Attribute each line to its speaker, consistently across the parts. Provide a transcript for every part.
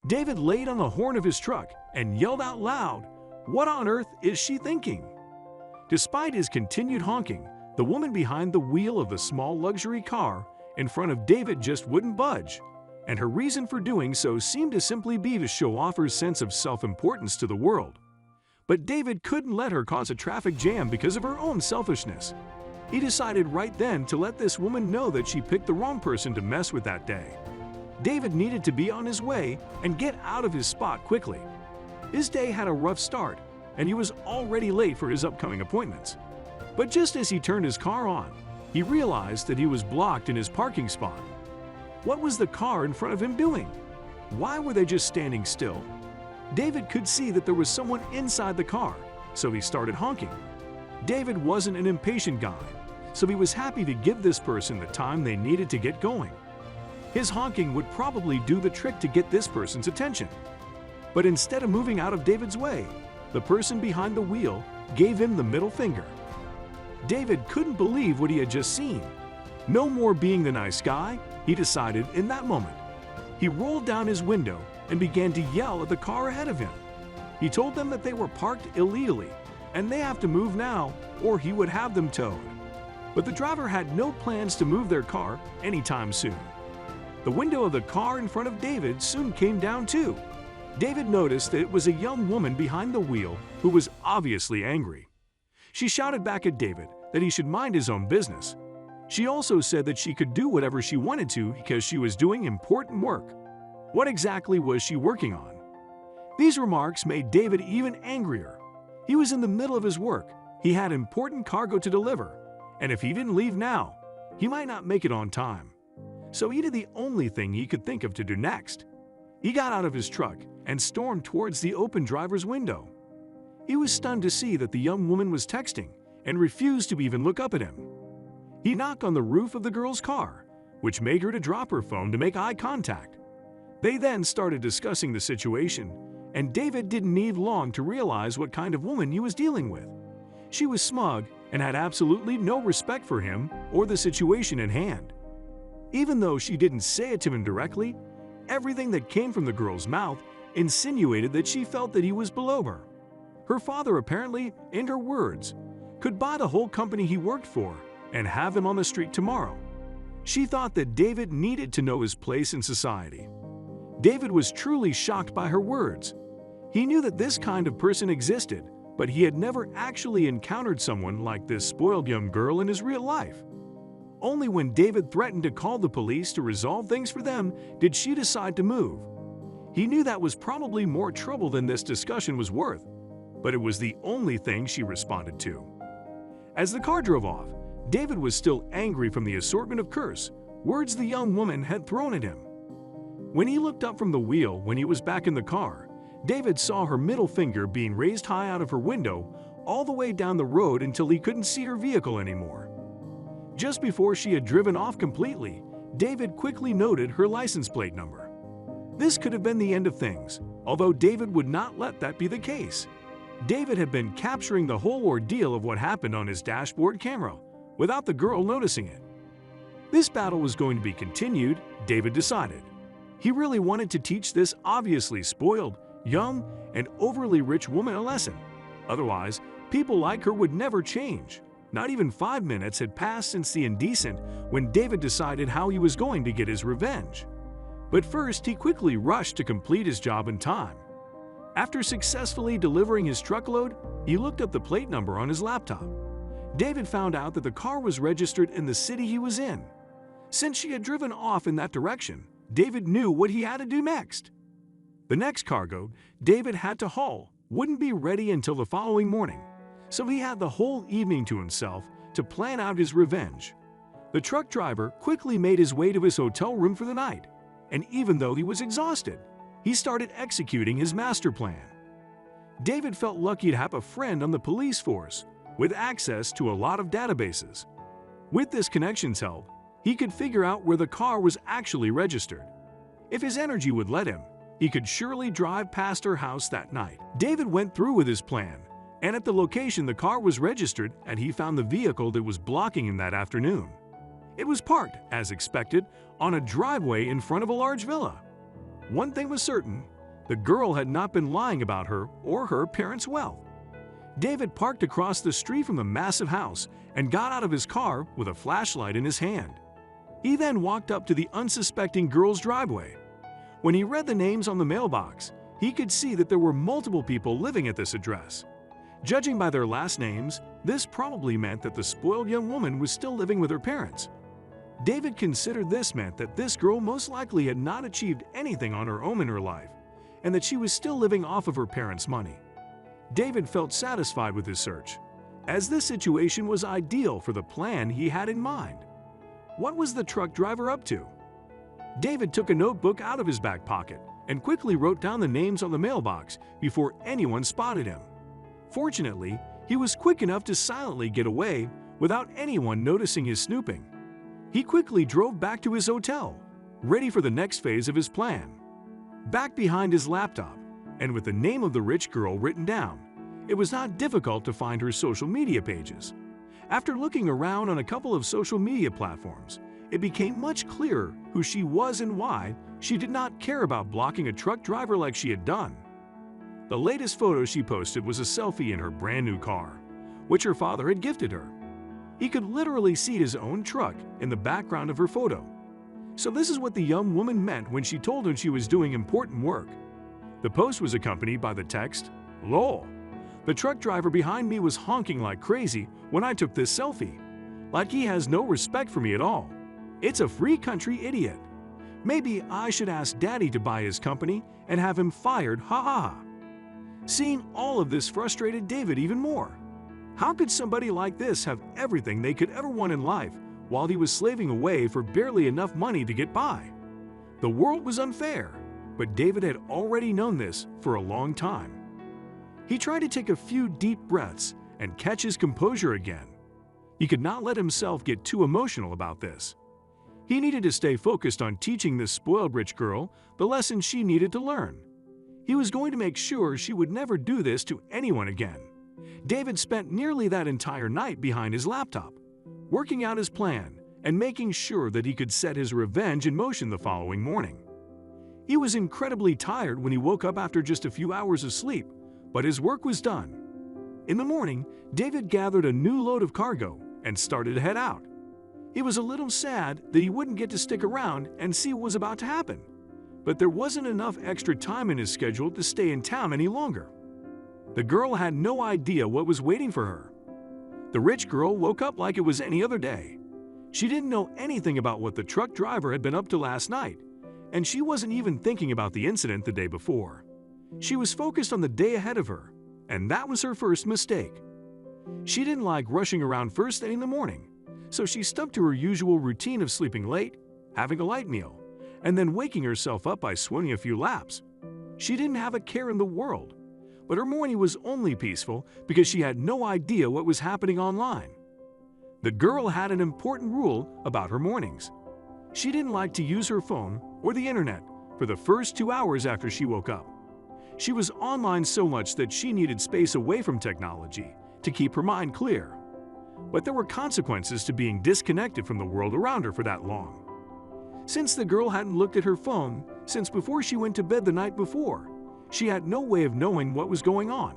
Speaker 1: David laid on the horn of his truck and yelled out loud, "What on earth is she thinking?" Despite his continued honking, the woman behind the wheel of the small luxury car in front of David just wouldn't budge, and her reason for doing so seemed to simply be to show off her sense of self-importance to the world. But David couldn't let her cause a traffic jam because of her own selfishness. He decided right then to let this woman know that she picked the wrong person to mess with that day. David needed to be on his way and get out of his spot quickly. His day had a rough start, and he was already late for his upcoming appointments. But just as he turned his car on, he realized that he was blocked in his parking spot. What was the car in front of him doing? Why were they just standing still? David could see that there was someone inside the car, so he started honking. David wasn't an impatient guy, so he was happy to give this person the time they needed to get going. His honking would probably do the trick to get this person's attention. But instead of moving out of David's way, the person behind the wheel gave him the middle finger. David couldn't believe what he had just seen. No more being the nice guy, he decided in that moment. He rolled down his window and began to yell at the car ahead of him. He told them that they were parked illegally and they have to move now or he would have them towed. But the driver had no plans to move their car anytime soon. The window of the car in front of David soon came down too. David noticed that it was a young woman behind the wheel who was obviously angry. She shouted back at David that he should mind his own business. She also said that she could do whatever she wanted to because she was doing important work. What exactly was she working on? These remarks made David even angrier. He was in the middle of his work, he had important cargo to deliver, and if he didn't leave now, he might not make it on time. So he did the only thing he could think of to do next. He got out of his truck and stormed towards the open driver's window. He was stunned to see that the young woman was texting and refused to even look up at him. He knocked on the roof of the girl's car, which made her to drop her phone to make eye contact. They then started discussing the situation, and David didn't need long to realize what kind of woman he was dealing with. She was smug and had absolutely no respect for him or the situation at hand. Even though she didn't say it to him directly, everything that came from the girl's mouth insinuated that she felt that he was below her. Her father apparently, in her words, could buy the whole company he worked for and have him on the street tomorrow. She thought that David needed to know his place in society. David was truly shocked by her words. He knew that this kind of person existed, but he had never actually encountered someone like this spoiled young girl in his real life. Only when David threatened to call the police to resolve things for them did she decide to move. He knew that was probably more trouble than this discussion was worth, but it was the only thing she responded to. As the car drove off, David was still angry from the assortment of curse words the young woman had thrown at him. When he looked up from the wheel when he was back in the car, David saw her middle finger being raised high out of her window all the way down the road until he couldn't see her vehicle anymore. Just before she had driven off completely, David quickly noted her license plate number. This could have been the end of things, although David would not let that be the case. David had been capturing the whole ordeal of what happened on his dashboard camera without the girl noticing it. This battle was going to be continued, David decided. He really wanted to teach this obviously spoiled, young, and overly rich woman a lesson. Otherwise, people like her would never change. Not even 5 minutes had passed since the indecent when David decided how he was going to get his revenge. But first, he quickly rushed to complete his job in time. After successfully delivering his truckload, he looked up the plate number on his laptop. David found out that the car was registered in the city he was in. Since she had driven off in that direction, David knew what he had to do next. The next cargo David had to haul wouldn't be ready until the following morning, so he had the whole evening to himself to plan out his revenge. The truck driver quickly made his way to his hotel room for the night, and even though he was exhausted, he started executing his master plan. David felt lucky to have a friend on the police force with access to a lot of databases. With this connection's help, he could figure out where the car was actually registered. If his energy would let him, he could surely drive past her house that night. David went through with his plan, and at the location the car was registered, and he found the vehicle that was blocking him that afternoon. It was parked, as expected, on a driveway in front of a large villa. One thing was certain, The girl had not been lying about her or her parents' wealth. David parked across the street from the massive house and got out of his car with a flashlight in his hand. He then walked up to the unsuspecting girl's driveway. When he read the names on the mailbox, he could see that there were multiple people living at this address. Judging by their last names, this probably meant that the spoiled young woman was still living with her parents. David considered this meant that this girl most likely had not achieved anything on her own in her life, and that she was still living off of her parents' money. David felt satisfied with his search, as this situation was ideal for the plan he had in mind. What was the truck driver up to? David took a notebook out of his back pocket and quickly wrote down the names on the mailbox before anyone spotted him. Fortunately, he was quick enough to silently get away without anyone noticing his snooping. He quickly drove back to his hotel, ready for the next phase of his plan. Back behind his laptop, and with the name of the rich girl written down, it was not difficult to find her social media pages. After looking around on a couple of social media platforms, it became much clearer who she was and why she did not care about blocking a truck driver like she had done. The latest photo she posted was a selfie in her brand new car, which her father had gifted her. He could literally see his own truck in the background of her photo. So this is what the young woman meant when she told him she was doing important work. The post was accompanied by the text, "Lol. The truck driver behind me was honking like crazy when I took this selfie. Like he has no respect for me at all. It's a free country idiot. Maybe I should ask Daddy to buy his company and have him fired, ha ha ha." Seeing all of this frustrated David even more. How could somebody like this have everything they could ever want in life while he was slaving away for barely enough money to get by? The world was unfair, but David had already known this for a long time. He tried to take a few deep breaths and catch his composure again. He could not let himself get too emotional about this. He needed to stay focused on teaching this spoiled rich girl the lesson she needed to learn. He was going to make sure she would never do this to anyone again. David spent nearly that entire night behind his laptop, working out his plan and making sure that he could set his revenge in motion the following morning. He was incredibly tired when he woke up after just a few hours of sleep, but his work was done. In the morning, David gathered a new load of cargo and started to head out. He was a little sad that he wouldn't get to stick around and see what was about to happen, but there wasn't enough extra time in his schedule to stay in town any longer. The girl had no idea what was waiting for her. The rich girl woke up like it was any other day. She didn't know anything about what the truck driver had been up to last night, and she wasn't even thinking about the incident the day before. She was focused on the day ahead of her, and that was her first mistake. She didn't like rushing around first thing in the morning, so she stuck to her usual routine of sleeping late, having a light meal, and then waking herself up by swimming a few laps. She didn't have a care in the world, but her morning was only peaceful because she had no idea what was happening online. The girl had an important rule about her mornings. She didn't like to use her phone or the internet for the first 2 hours after she woke up. She was online so much that she needed space away from technology to keep her mind clear. But there were consequences to being disconnected from the world around her for that long. Since the girl hadn't looked at her phone since before she went to bed the night before, she had no way of knowing what was going on.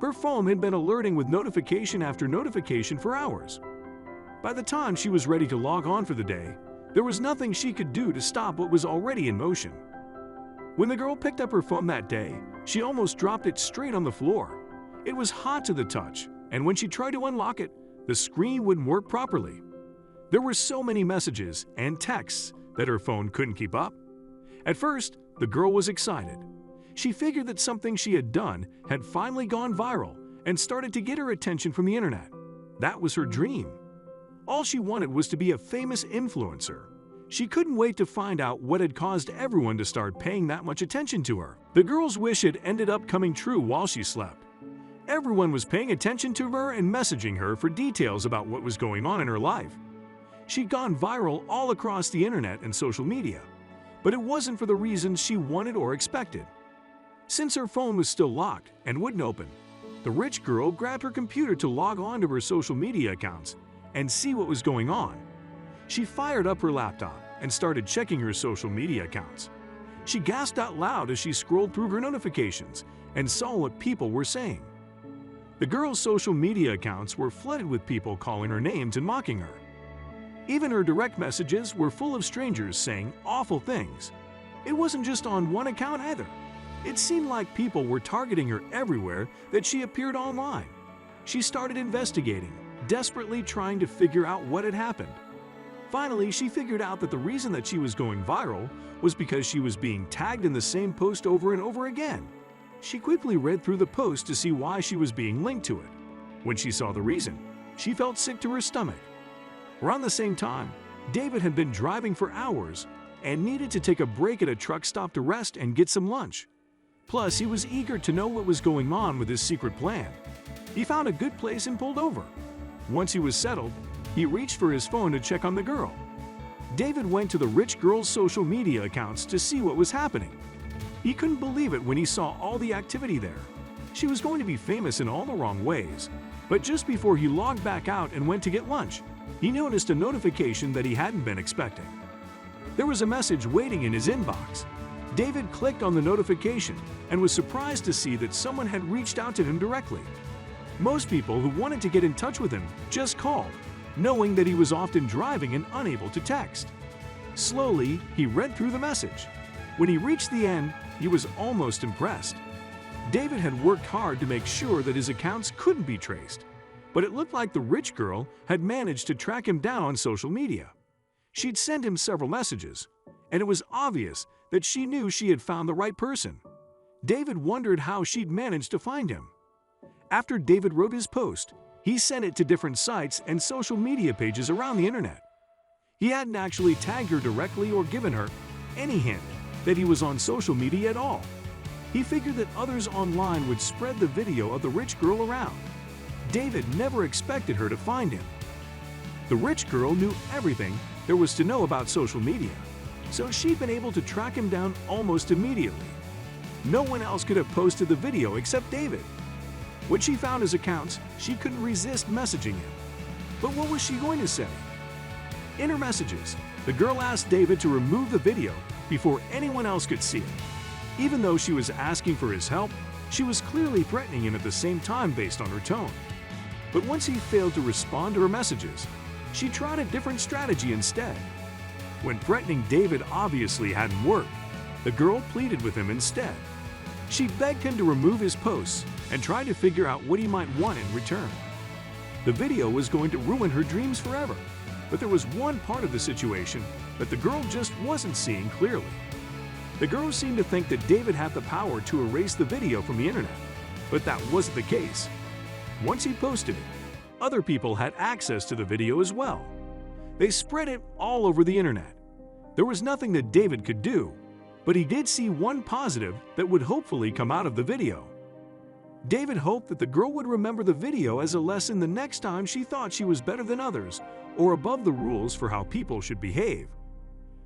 Speaker 1: Her phone had been alerting with notification after notification for hours. By the time she was ready to log on for the day, there was nothing she could do to stop what was already in motion. When the girl picked up her phone that day, she almost dropped it straight on the floor. It was hot to the touch, and when she tried to unlock it, the screen wouldn't work properly. There were so many messages and texts that her phone couldn't keep up. At first, the girl was excited. She figured that something she had done had finally gone viral and started to get her attention from the internet. That was her dream. All she wanted was to be a famous influencer. She couldn't wait to find out what had caused everyone to start paying that much attention to her. The girl's wish had ended up coming true while she slept. Everyone was paying attention to her and messaging her for details about what was going on in her life. She'd gone viral all across the internet and social media, but it wasn't for the reasons she wanted or expected. Since her phone was still locked and wouldn't open, the rich girl grabbed her computer to log on to her social media accounts and see what was going on. She fired up her laptop and started checking her social media accounts. She gasped out loud as she scrolled through her notifications and saw what people were saying. The girl's social media accounts were flooded with people calling her names and mocking her. Even her direct messages were full of strangers saying awful things. It wasn't just on one account either. It seemed like people were targeting her everywhere that she appeared online. She started investigating, desperately trying to figure out what had happened. Finally, she figured out that the reason that she was going viral was because she was being tagged in the same post over and over again. She quickly read through the post to see why she was being linked to it. When she saw the reason, she felt sick to her stomach. Around the same time, David had been driving for hours and needed to take a break at a truck stop to rest and get some lunch. Plus, he was eager to know what was going on with his secret plan. He found a good place and pulled over. Once he was settled, he reached for his phone to check on the girl. David went to the rich girl's social media accounts to see what was happening. He couldn't believe it when he saw all the activity there. She was going to be famous in all the wrong ways. But just before he logged back out and went to get lunch, he noticed a notification that he hadn't been expecting. There was a message waiting in his inbox. David clicked on the notification and was surprised to see that someone had reached out to him directly. Most people who wanted to get in touch with him just called, knowing that he was often driving and unable to text. Slowly, he read through the message. When he reached the end, he was almost impressed. David had worked hard to make sure that his accounts couldn't be traced, but it looked like the rich girl had managed to track him down on social media. She'd sent him several messages, and it was obvious that she knew she had found the right person. David wondered how she'd managed to find him. After David wrote his post, he sent it to different sites and social media pages around the internet. He hadn't actually tagged her directly or given her any hint that he was on social media at all. He figured that others online would spread the video of the rich girl around. David never expected her to find him. The rich girl knew everything there was to know about social media, so she'd been able to track him down almost immediately. No one else could have posted the video except David. When she found his accounts, she couldn't resist messaging him. But what was she going to say? In her messages, the girl asked David to remove the video before anyone else could see it. Even though she was asking for his help, she was clearly threatening him at the same time based on her tone. But once he failed to respond to her messages, she tried a different strategy instead. When threatening David obviously hadn't worked, the girl pleaded with him instead. She begged him to remove his posts and tried to figure out what he might want in return. The video was going to ruin her dreams forever, but there was one part of the situation that the girl just wasn't seeing clearly. The girl seemed to think that David had the power to erase the video from the internet, but that wasn't the case. Once he posted it, other people had access to the video as well. They spread it all over the internet. There was nothing that David could do, but he did see one positive that would hopefully come out of the video. David hoped that the girl would remember the video as a lesson the next time she thought she was better than others or above the rules for how people should behave.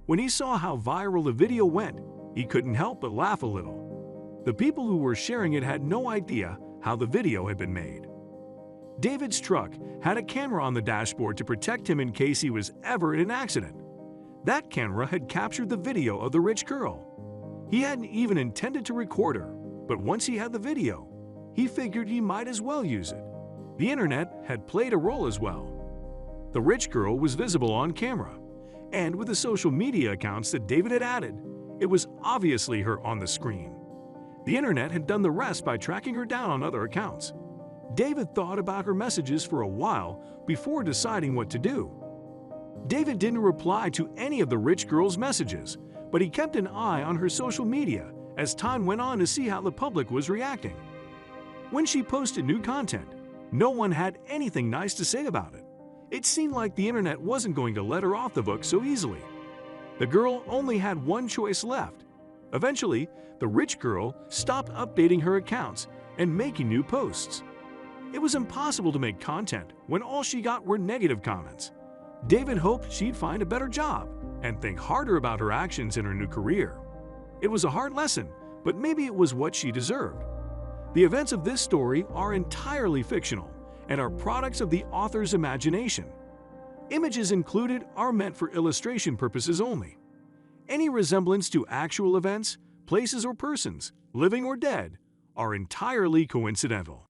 Speaker 1: When he saw how viral the video went, he couldn't help but laugh a little. The people who were sharing it had no idea how the video had been made. David's truck had a camera on the dashboard to protect him in case he was ever in an accident. That camera had captured the video of the rich girl. He hadn't even intended to record her, but once he had the video, he figured he might as well use it. The internet had played a role as well. The rich girl was visible on camera, and with the social media accounts that David had added, it was obviously her on the screen. The internet had done the rest by tracking her down on other accounts. David thought about her messages for a while before deciding what to do. David didn't reply to any of the rich girl's messages, but he kept an eye on her social media as time went on to see how the public was reacting. When she posted new content, no one had anything nice to say about it. It seemed like the internet wasn't going to let her off the hook so easily. The girl only had one choice left. Eventually, the rich girl stopped updating her accounts and making new posts. It was impossible to make content when all she got were negative comments. David hoped she'd find a better job and think harder about her actions in her new career. It was a hard lesson, but maybe it was what she deserved. The events of this story are entirely fictional and are products of the author's imagination. Images included are meant for illustration purposes only. Any resemblance to actual events, places, or persons, living or dead, are entirely coincidental.